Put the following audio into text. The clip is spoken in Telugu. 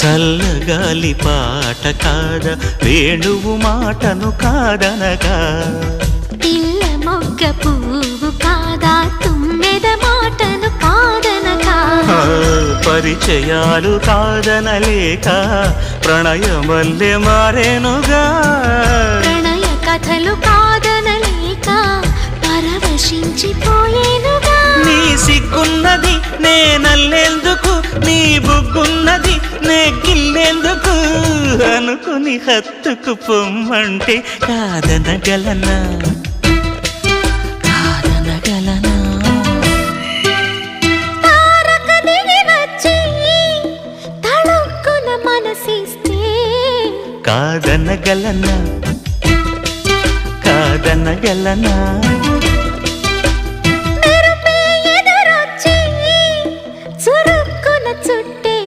చల్లగాలి పాట కాద వేణువు మాటను కాదనగా పిల్ల మొగ్గ పువ్వు కాదా తుమ్మెద మాటను కాదనగా పరిచయాలు కాదనలేక ప్రణయమల్లె మారేనుగా ప్రణయ కథలు కాదనలేక పరవశించిపోయేనుగా నీ సిగ్గున్నది నేనల్లేందుకు నీ బుగ్గున్నది నే గిల్లేందుకు అనుకుని హత్తుకు పొమ్మంటే కాదనగలనా కాదనగలనా తారక దిగి వచ్చి తళుక్కున మనసిస్తే కాదనగలనా కాదనగలనా